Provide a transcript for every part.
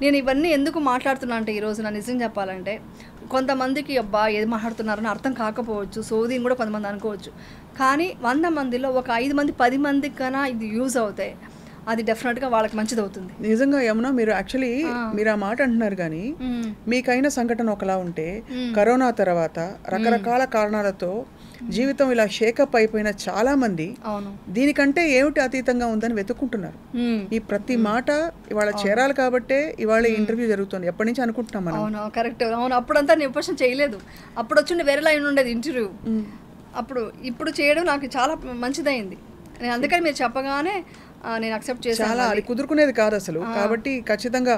నేను ఇవన్నీ ఎందుకు మాట్లాడుతున్నా అంటే ఈరోజు నా నిజం చెప్పాలంటే కొంతమందికి అబ్బా ఏది మాట్లాడుతున్నారని అర్థం కాకపోవచ్చు, సోదీని కూడా కొంతమంది అనుకోవచ్చు. కానీ 100 మందిలో ఒక 5 మంది 10 మందికి కన్నా ఇది యూజ్ అవుతాయి, అది డెఫినెట్గా వాళ్ళకి మంచిది అవుతుంది. నిజంగా యమున, మీరు యాక్చువల్లీ మీరు ఆ మాట అంటున్నారు, కానీ మీకైన సంఘటన ఒకలా ఉంటే కరోనా తర్వాత రకరకాల కారణాలతో జీవితం ఇలా షేకప్ అయిపోయిన చాలా మంది దీనికంటే ఏమిటి అతీతంగా ఉందని వెతుక్కుంటున్నారు. ఈ ప్రతి మాట ఇవాళ చేరాలి కాబట్టే ఇవాళ ఇంటర్వ్యూ జరుగుతుంది. ఎప్పటి నుంచి అనుకుంటున్నాం మనం. అవును, కరెక్ట్. అవును, అప్పుడంతా నేను క్వశ్చన్ చేయలేదు, అప్పుడు వచ్చి వేరే లైన్ ఉండేది ఇంటర్వ్యూ. ఇప్పుడు చేయడం నాకు చాలా మంచిదైంది. నేను అందుకని మీరు చెప్పగానే నేను అక్సెప్ట్ చేశాను. చాలా అది కుదురుకునేది కాదు అసలు, కాబట్టి ఖచ్చితంగా.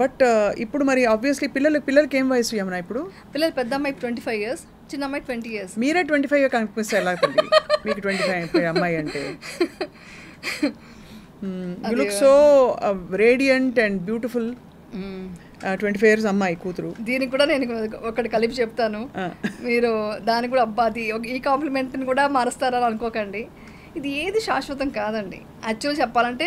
బట్ ఇప్పుడు మరి ఆబ్వియస్లీ పిల్లలకి ఏం వయసు యమున? ఇప్పుడు పిల్లలు పెద్ద అమ్మాయి 25 years, చిన్న అమ్మాయి 20 years. మీరే 25 కనిపిస్తే ఎలా తల్లి? మీకు 25 అమ్మాయి అంటే you look so radiant and beautiful. 25 years అమ్మాయి కూతురు. దీనికి కూడా నేను ఒకటి కలిపి చెప్తాను, మీరు దానికి కూడా అబ్బాది ఈ కాంప్లిమెంట్ని కూడా మారుస్తారని అనుకోకండి. ఇది ఏది శాశ్వతం కాదండి. యాక్చువల్ చెప్పాలంటే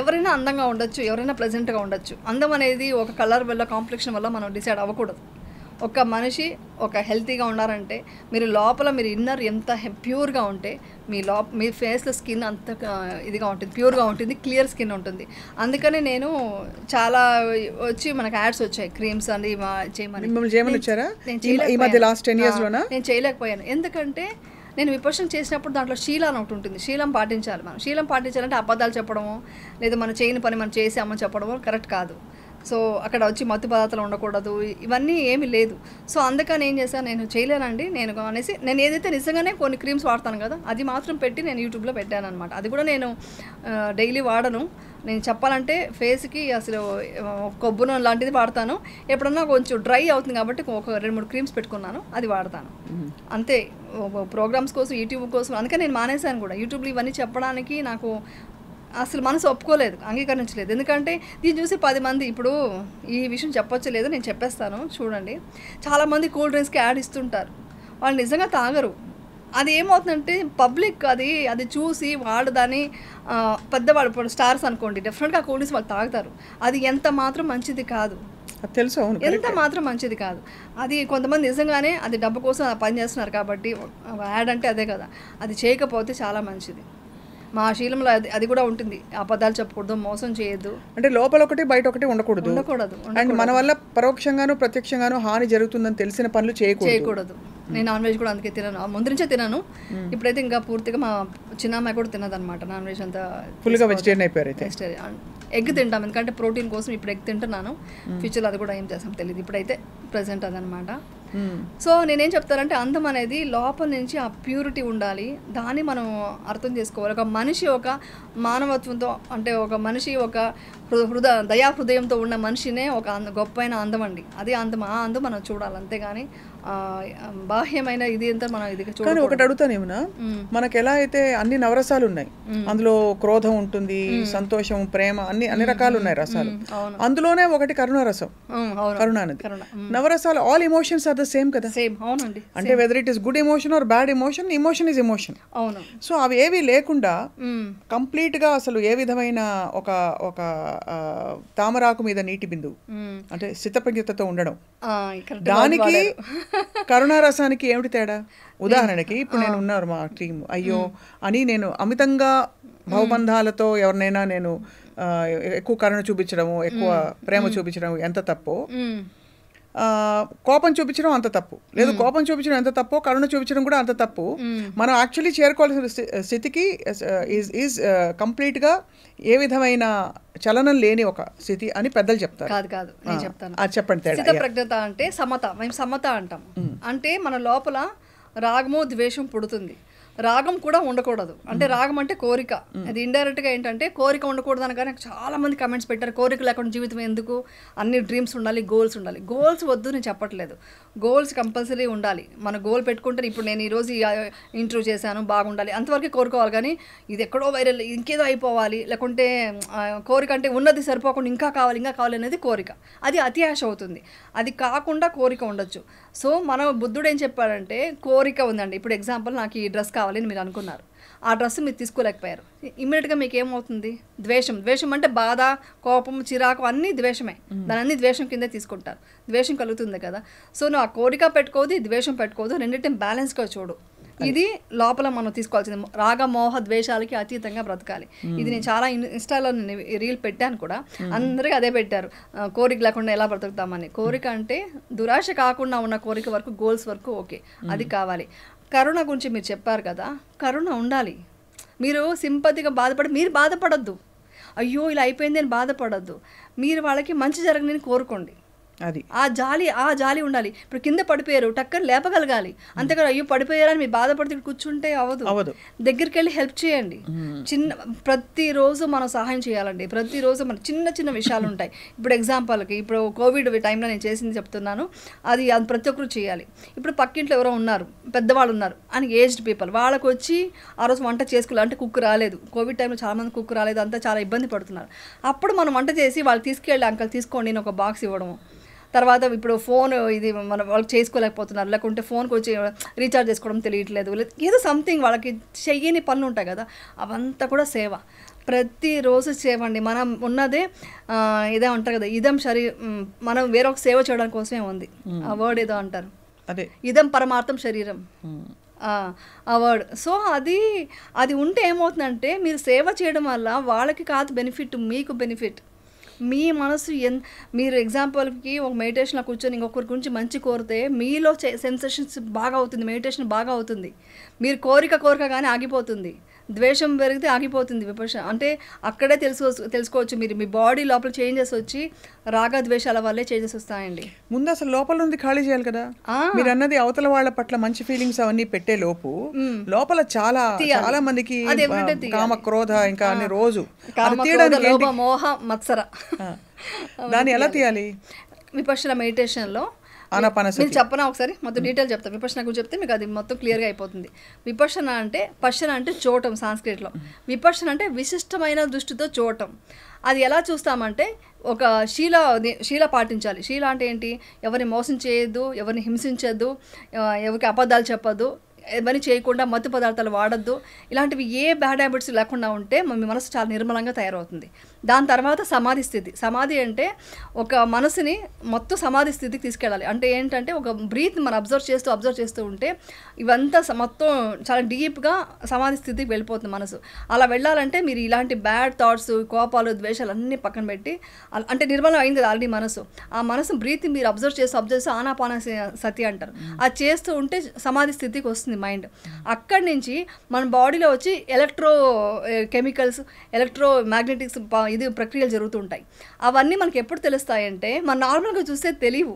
ఎవరైనా అందంగా ఉండొచ్చు, ఎవరైనా ప్లెజెంట్గా ఉండొచ్చు. అందం అనేది ఒక కలర్ వల్ల, కాంప్లెక్షన్ వల్ల మనం డిసైడ్ అవ్వకూడదు. ఒక మనిషి ఒక హెల్తీగా ఉన్నారంటే మీరు లోపల మీరు ఇన్నర్ ఎంత ప్యూర్గా ఉంటే మీ ఫేస్లో స్కిన్ అంత ఇదిగా ఉంటుంది, ప్యూర్గా ఉంటుంది, క్లియర్ స్కిన్ ఉంటుంది. అందుకని నేను చాలా వచ్చి మనకు యాడ్స్ వచ్చాయి, క్రీమ్స్ అని చేయమని. నేను చేయలేకపోయాను. ఎందుకంటే నేను విపర్శన చేసినప్పుడు దాంట్లో శీలం ఒకటి ఉంటుంది, శీలం పాటించాలి. మనం శీలం పాటించాలంటే అబద్ధాలు చెప్పడము, లేదా మన చేయని పని మనం చేసామని చెప్పడము కరెక్ట్ కాదు. సో అక్కడ వచ్చి మత్తు పదార్థాలు ఉండకూడదు, ఇవన్నీ ఏమీ లేదు. సో అందుకని ఏం చేశాను, నేను చేయలేనండి నేను అనేసి నేను ఏదైతే నిజంగానే కొన్ని క్రీమ్స్ వాడతాను కదా, అది మాత్రం పెట్టి నేను యూట్యూబ్లో పెట్టాను అనమాట. అది కూడా నేను డైలీ వాడను. నేను చెప్పాలంటే ఫేస్కి అసలు కొబ్బరి నూనె లాంటిది వాడతాను. ఎప్పుడన్నా కొంచెం డ్రై అవుతుంది కాబట్టి ఒక 2-3 క్రీమ్స్ పెట్టుకున్నాను, అది వాడతాను అంతే. ప్రోగ్రామ్స్ కోసం, యూట్యూబ్ కోసం. అందుకని నేను మానేశాను కూడా. యూట్యూబ్లో ఇవన్నీ చెప్పడానికి నాకు అసలు మనసు ఒప్పుకోలేదు, అంగీకరించలేదు. ఎందుకంటే దీన్ని చూసి 10 మంది ఇప్పుడు ఈ విషయం చెప్పొచ్చు లేదు, నేను చెప్పేస్తాను చూడండి. చాలామంది కూల్ డ్రింక్స్కి యాడ్ ఇస్తుంటారు, వాళ్ళు నిజంగా తాగరు. అది ఏమవుతుందంటే పబ్లిక్ అది చూసి వాళ్ళు దాన్ని పెద్దవాళ్ళు ఇప్పుడు స్టార్స్ అనుకోండి, డెఫినెట్గా కూల్ డ్రింక్స్ వాళ్ళు తాగుతారు. అది ఎంత మాత్రం మంచిది కాదు, తెలుసు, ఎంత మాత్రం మంచిది కాదు. అది కొంతమంది నిజంగానే అది డబ్బు కోసం పని చేస్తున్నారు కాబట్టి యాడ్ అంటే అదే కదా, అది చేయకపోతే చాలా మంచిది. మా శీలంలో అది కూడా ఉంటుంది, అబద్ధాలు చెప్పకూడదు, మోసం చేయొద్దు. అంటే లోపల ఒకటి బయట ఒకటి ఉండకూడదు. అండ్ మన వల్ల పరోక్షంగాను ప్రత్యక్షంగాను హాని జరుగుతుందని తెలిసిన పనులు చేయకూడదు. నేను నాన్ వెజ్ కూడా అందుకే తినను, ముందు నుంచే తినను. ఇప్పుడైతే ఇంకా పూర్తిగా మా చిన్న అమ్మాయి కూడా తినదనమాట నాన్ వెజ్, అంతా ఫుల్గా వెజిటేరియన్ అయిపోయారు. వెజిటేరియన్. ఎగ్ తింటాం ఎందుకంటే ప్రోటీన్ కోసం ఇప్పుడు ఎగ్ తింటున్నాను. ఫ్యూచర్లో అది కూడా ఏం చేస్తాం తెలియదు, ఇప్పుడైతే ప్రజెంట్ అదనమాట. సో నేనేం చెప్తానంటే అందం అనేది లోపల నుంచి ఆ ప్యూరిటీ ఉండాలి, దాన్ని మనం అర్థం చేసుకోవాలి. ఒక మనిషి ఒక మానవత్వంతో, అంటే ఒక మనిషి ఒక దయా హృదయంతో ఉన్న మనిషినే ఒక గొప్పైన అందం అండి. అదే అందం, ఆ అందం మనం చూడాలి, అంతేగాని బాహ్యమైన ఇది అంతా మనం ఇది చూడాలి. ఒకటి అడుగుతానేమన్నా, మనకు ఎలా అయితే అన్ని నవరసాలు ఉన్నాయి, అందులో క్రోధం ఉంటుంది, సంతోషం, ప్రేమ, అన్ని రకాలు ఉన్నాయి రసాలు. అందులోనే ఒకటి కరుణారసం, కరుణ అనేది. నవరసాలు all emotions are the same కదా. అవునండి. అంటే whether it is good emotion or bad emotion, emotion is emotion. అవును. సో అవి ఏవి లేకుండా కంప్లీట్ గా అసలు ఏ విధమైన ఒక తామరాకు మీద నీటి బిందువు అంటే స్థితప్రజ్ఞతతో ఉండడం, దానికి కరుణారసానికి ఏమిటి తేడా? ఉదాహరణకి ఇప్పుడు నేను ఉన్నారు మా టీం, అయ్యో అని నేను అమితంగా భవబంధాలతో ఎవరినైనా నేను ఎక్కువ కరుణ చూపించడము, ఎక్కువ ప్రేమ చూపించడం ఎంత తప్పో, కోపం చూపించడం అంత తప్పు. లేదు, కోపం చూపించడం ఎంత తప్పో కరుణ చూపించడం కూడా అంత తప్పు. మనం యాక్చువల్లీ చేరుకోవాల్సిన స్థితికి ఈజ్ కంప్లీట్గా ఏ విధమైన చలనం లేని ఒక స్థితి అని పెద్దలు చెప్తారు. కాదు నేను చెప్తాను. అది చెప్పండి. స్థితప్రజ్ఞత అంటే సమత, మేము సమత అంటాం. అంటే మన లోపల రాగము ద్వేషం పుడుతుంది, రాగం కూడా ఉండకూడదు. అంటే రాగం అంటే కోరిక, అది ఇండైరెక్ట్గా ఏంటంటే కోరిక ఉండకూడదు అనగా నాకు చాలా మంది కమెంట్స్ పెట్టారు, కోరిక లేకుండా జీవితం ఎందుకు, అన్ని డ్రీమ్స్ ఉండాలి, గోల్స్ ఉండాలి. గోల్స్ వద్దు నేను చెప్పట్లేదు, గోల్స్ కంపల్సరీ ఉండాలి. మన గోల్ పెట్టుకుంటే ఇప్పుడు నేను ఈరోజు ఇంటర్వ్యూ చేశాను, బాగుండాలి అంతవరకు కోరుకోవాలి. కానీ ఇది ఎక్కడో వైరల్, ఇంకేదో అయిపోవాలి, లేకుంటే కోరిక అంటే ఉన్నది సరిపోకుండా ఇంకా కావాలి అనేది కోరిక, అది అతి ఆశ అవుతుంది. అది కాకుండా కోరిక ఉండొచ్చు. సో మన బుద్ధుడు ఏం చెప్పాడంటే కోరిక ఉందండి. ఇప్పుడు ఎగ్జాంపుల్ నాకు ఈ డ్రెస్ కావాలి, కావాలి అని మీరు అనుకున్నారు, ఆ డ్రెస్ మీరు తీసుకోలేకపోయారు, ఇమ్మీడియట్గా మీకు ఏమవుతుంది? ద్వేషం. ద్వేషం అంటే బాధ, కోపం, చిరాకు అన్నీ ద్వేషమే. దాని అన్ని ద్వేషం కిందే తీసుకుంటారు. ద్వేషం కలుగుతుంది కదా. సో నువ్వు ఆ కోరిక పెట్టుకోదు, ద్వేషం పెట్టుకోదు, రెండింటిని బ్యాలెన్స్గా చూడు. ఇది లోపల మనం తీసుకోవాల్సింది. రాగ మోహ ద్వేషాలకి అతీతంగా బ్రతకాలి. ఇది నేను చాలా ఇన్స్టాలో రీల్ పెట్టాను కూడా, అందరికీ అదే పెట్టారు, కోరిక లేకుండా ఎలా బ్రతుకుతామని. కోరిక అంటే దురాశ కాకుండా ఉన్న కోరిక వరకు, గోల్స్ వరకు ఓకే, అది కావాలి. కరుణ గురించి మీరు చెప్పారు కదా, కరుణ ఉండాలి. మీరు సింపతిగా బాధపడి మీరు బాధపడద్దు, అయ్యో ఇలా అయిపోయింది అని బాధపడద్దు. మీరు వాళ్ళకి మంచి జరగని కోరుకోండి. అది ఆ జాలి ఉండాలి. ఇప్పుడు కింద పడిపోయారు, టక్కని లేపగలగాలి. అంతేకాదు అయ్యో పడిపోయారని మీరు బాధపడితే కూర్చుంటే అవ్వదు. దగ్గరికి వెళ్ళి హెల్ప్ చేయండి. ప్రతిరోజు మనం సహాయం చేయాలండి. ప్రతిరోజు మన చిన్న చిన్న విషయాలు ఉంటాయి. ఇప్పుడు ఎగ్జాంపుల్కి ఇప్పుడు కోవిడ్ టైంలో నేను చేసింది చెప్తున్నాను, అది ప్రతి ఒక్కరు చేయాలి. ఇప్పుడు పక్కింట్లో ఎవరో ఉన్నారు, పెద్దవాళ్ళు ఉన్నారు అని, ఏజ్డ్ పీపుల్, వాళ్ళకు వచ్చి ఆ రోజు వంట చేసుకోవాలి అంటే కుక్ రాలేదు. కోవిడ్ టైంలో చాలామంది కుక్ రాలేదు, అంతా చాలా ఇబ్బంది పడుతున్నారు. అప్పుడు మనం వంట చేసి వాళ్ళు తీసుకెళ్ళి అంకల్ తీసుకోండి నేను ఒక బాక్స్ ఇవ్వడము. తర్వాత ఇప్పుడు ఫోన్ ఇది మన వాళ్ళకి చేసుకోలేకపోతున్నారు, లేకుంటే ఫోన్కి వచ్చి రీఛార్జ్ చేసుకోవడం తెలియట్లేదు, ఏదో సంథింగ్ వాళ్ళకి చెయ్యని పనులు ఉంటాయి కదా, అవంతా కూడా సేవ. ప్రతిరోజు సేవ అండి. మనం ఉన్నదే ఇదే అంటారు కదా, ఇదం మనం వేరొక సేవ చేయడం కోసమే ఉంది. ఆ వర్డ్ ఏదో అంటారు, అదే ఇదం పరమార్థం శరీరం, ఆ వర్డ్. సో అది ఉంటే ఏమవుతుందంటే మీరు సేవ చేయడం వల్ల వాళ్ళకి కాదు బెనిఫిట్, మీకు బెనిఫిట్. మీ మనసు మీరు ఎగ్జాంపుల్కి ఒక మెడిటేషన్లో కూర్చొని ఇంకొకరి గురించి మంచి కోరితే మీలో సెన్సేషన్స్ బాగా అవుతుంది, మెడిటేషన్ బాగా అవుతుంది. మీరు కోరిక కానీ ఆగిపోతుంది. ద్వేషం పెరిగితే ఆగిపోతుంది విపర్శన. అంటే అక్కడే తెలుసుకోవచ్చు మీరు మీ బాడీ లోపల చేంజెస్ వచ్చి రాగ ద్వేషాల వల్లే చేంజెస్ వస్తాయండి. ముందు అసలు లోపల ఉంది ఖాళీ చేయాలి కదా. మీరు అన్నది అవతల వాళ్ళ పట్ల మంచి ఫీలింగ్స్ అవన్నీ పెట్టే లోపు లోపల చాలా చాలా మందికి కామ క్రోధ ఇంకా అన్ని రోజు లోభ మోహ మత్సర, దాన్ని ఎలా తీయాలి? విపర్శన మెడిటేషన్లో మీరు చెప్పనా ఒకసారి మొత్తం డీటెయిల్ చెప్తాను. విపర్శన గురించి చెప్తే మీకు అది మొత్తం క్లియర్గా అయిపోతుంది. విపర్శన అంటే, పశ్చన అంటే చూడటం సాంస్క్రిట్లో, విపర్శన అంటే విశిష్టమైన దృష్టితో చూడటం. అది ఎలా చూస్తామంటే ఒక శీల పాటించాలి. శీల అంటే ఏంటి? ఎవరిని మోసం చేయొద్దు, ఎవరిని హింసించద్దు, ఎవరికి అబద్ధాలు చెప్పద్దు, ఇవన్నీ చేయకుండా మత్తు పదార్థాలు వాడద్దు. ఇలాంటివి ఏ బ్యాడ్ హ్యాబిట్స్ లేకుండా ఉంటే మీ మనసు చాలా నిర్మలంగా తయారవుతుంది. దాని తర్వాత సమాధి స్థితి. సమాధి అంటే ఒక మనసుని మొత్తం సమాధి స్థితికి తీసుకెళ్ళాలి. అంటే ఏంటంటే ఒక బ్రీత్ మనం అబ్జర్వ్ చేస్తూ ఉంటే ఇవంతా మొత్తం చాలా డీప్గా సమాధి స్థితికి వెళ్ళిపోతుంది మనసు. అలా వెళ్ళాలంటే మీరు ఇలాంటి బ్యాడ్ థాట్స్, కోపాలు, ద్వేషాలు అన్నీ పక్కన పెట్టి, అంటే నిర్మలం అయింది కదా ఆల్రెడీ మనసు. ఆ మనసు బ్రీత్ మీరు అబ్జర్వ్ చేస్తూ ఆనాపాన సతి అంటారు. అది చేస్తూ ఉంటే సమాధి స్థితికి వస్తుంది మైండ్. అక్కడి నుంచి మన బాడీలో వచ్చి ఎలక్ట్రో కెమికల్స్, ఎలక్ట్రో మ్యాగ్నెటిక్స్ ఇది ప్రక్రియలు జరుగుతూ ఉంటాయి. అవన్నీ మనకి ఎప్పుడు తెలుస్తాయంటే మనం నార్మల్గా చూస్తే తెలియవు.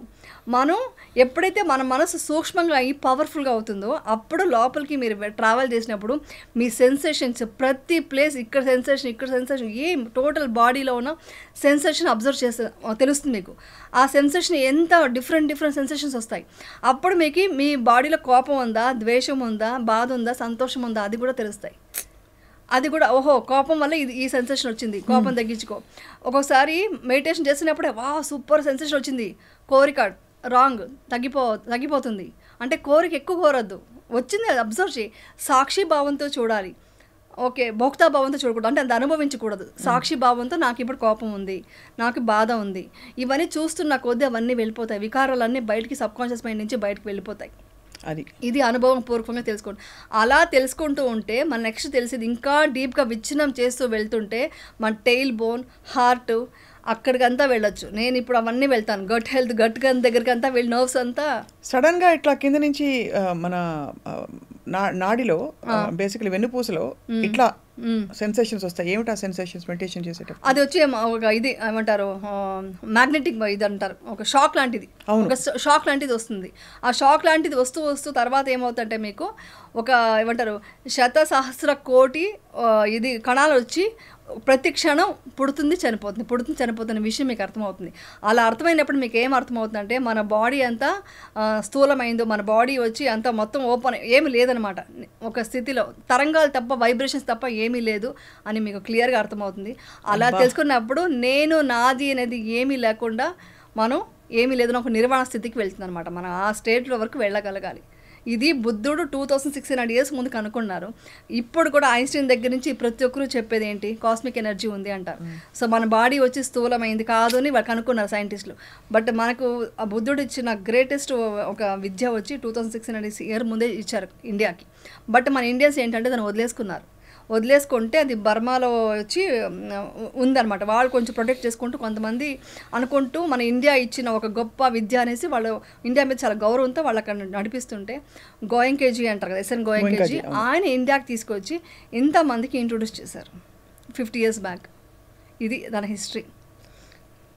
మనం ఎప్పుడైతే మన మనసు సూక్ష్మంగా అయ్యి పవర్ఫుల్గా అవుతుందో అప్పుడు లోపలికి మీరు ట్రావెల్ చేసినప్పుడు మీ సెన్సేషన్స్ ప్రతి ప్లేస్, ఇక్కడ సెన్సేషన్ ఏం టోటల్ బాడీలో ఉన్న సెన్సేషన్ అబ్జర్వ్ చేస్తే తెలుస్తుంది మీకు. ఆ సెన్సేషన్ ఎంత డిఫరెంట్ సెన్సేషన్స్ వస్తాయి. అప్పుడు మీకు మీ బాడీలో కోపం ఉందా, ద్వేషం ఉందా, బాధ ఉందా, సంతోషం ఉందా, అది కూడా తెలుస్తాయి. అది కూడా ఓహో కోపం వల్ల ఈ సెన్సేషన్ వచ్చింది, కోపం తగ్గించుకో. ఒక్కొక్కసారి మెడిటేషన్ చేసినప్పుడే సూపర్ సెన్సేషన్ వచ్చింది, కోరిక రాంగ్, తగ్గిపోతుంది. అంటే కోరిక ఎక్కువ కోరద్దు, వచ్చింది అది అబ్జర్వ్ చేయి, సాక్షి భావంతో చూడాలి. ఓకే, భోక్తా భావంతో చూడకూడదు, అంటే అది అనుభవించకూడదు. సాక్షి భావంతో నాకు ఇప్పుడు కోపం ఉంది, నాకు బాధ ఉంది, ఇవన్నీ చూస్తున్న కొద్దీ అవన్నీ వెళ్ళిపోతాయి. వికారాలన్నీ బయటికి సబ్కాన్షియస్ మైండ్ నుంచి బయటకు వెళ్ళిపోతాయి. ఇది అనుభవం పూర్వకంగా తెలుసుకోండి. అలా తెలుసుకుంటూ ఉంటే మన నెక్స్ట్ తెలిసేది ఇంకా డీప్గా విచ్ఛిన్నం చేస్తూ వెళ్తుంటే మన టెయిల్ బోన్, హార్ట్ అక్కడికంతా వెళ్ళొచ్చు. నేను ఇప్పుడు అవన్నీ వెళ్తాను, గట్ హెల్త్, గట్ గన్ దగ్గరికి అంతా వెళ్ళి నర్వ్స్ అంతా సడన్గా ఇట్లా కింద నుంచి మన నాడిలో బేసికలీ వెన్నుపూసలో ఇట్లా సెన్సేషన్స్ వస్తాయి. ఏమిటా సెన్సేషన్స్ మెడిటేషన్ చేసేటప్పుడు? అది వచ్చి ఒక ఇది ఏమంటారు, మ్యాగ్నెటిక్ ఇది అంటారు, ఒక షాక్ లాంటిది, ఒక షాక్ లాంటిది వస్తుంది. ఆ షాక్ లాంటిది వస్తూ తర్వాత ఏమవుతుందంటే మీకు ఒక ఏమంటారు 1,000,000,000,000,000 ఇది కణాలు వచ్చి ప్రతి క్షణం పుడుతుంది చనిపోతుంది విషయం మీకు అర్థమవుతుంది. అలా అర్థమైనప్పుడు మీకు ఏం అర్థమవుతుందంటే మన బాడీ అంతా స్థూలమైందో, మన బాడీ వచ్చి అంతా మొత్తం ఓపెన్, ఏమీ లేదనమాట. ఒక స్థితిలో తరంగాలు తప్ప, వైబ్రేషన్స్ తప్ప ఏమీ లేదు అని మీకు క్లియర్గా అర్థమవుతుంది. అలా తెలుసుకున్నప్పుడు నేను నాది అనేది ఏమీ లేకుండా మనం ఏమీ లేదని ఒక నిర్వాణ స్థితికి వెళ్తుంది అనమాట. మనం ఆ స్టేట్లో వరకు వెళ్ళగలగాలి. ఇది బుద్ధుడు 2600 ఇయర్స్ ముందు కనుక్కున్నారు. ఇప్పుడు కూడా ఐన్స్టీన్ దగ్గర నుంచి ప్రతి ఒక్కరు చెప్పేది ఏంటి, కాస్మిక్ ఎనర్జీ ఉంది అంటారు. సో మన బాడీ వచ్చి స్థూలమైంది కాదు అని వాళ్ళు కనుక్కున్నారు సైంటిస్టులు. బట్ మనకు ఆ బుద్ధుడు ఇచ్చిన గ్రేటెస్ట్ ఒక విద్య వచ్చి 2600 ఇయర్ ముందే ఇచ్చారు ఇండియాకి. బట్ మన ఇండియన్స్ ఏంటంటే దాన్ని వదిలేసుకుంటే అది బర్మాలో వచ్చి ఉందన్నమాట. వాళ్ళు కొంచెం ప్రొటెక్ట్ చేసుకుంటూ కొంతమంది అనుకుంటూ మన ఇండియా ఇచ్చిన ఒక గొప్ప విద్య అనేసి వాళ్ళు ఇండియా మీద చాలా గౌరవంతో వాళ్ళు అక్కడ నడిపిస్తుంటే గోయంకేజీ అంటారు కదా, ఎస్ఎన్ గోయంకేజీ, ఆయన ఇండియాకి తీసుకొచ్చి ఇంతమందికి ఇంట్రొడ్యూస్ చేశారు 50 years బ్యాక్. ఇది దాని హిస్టరీ.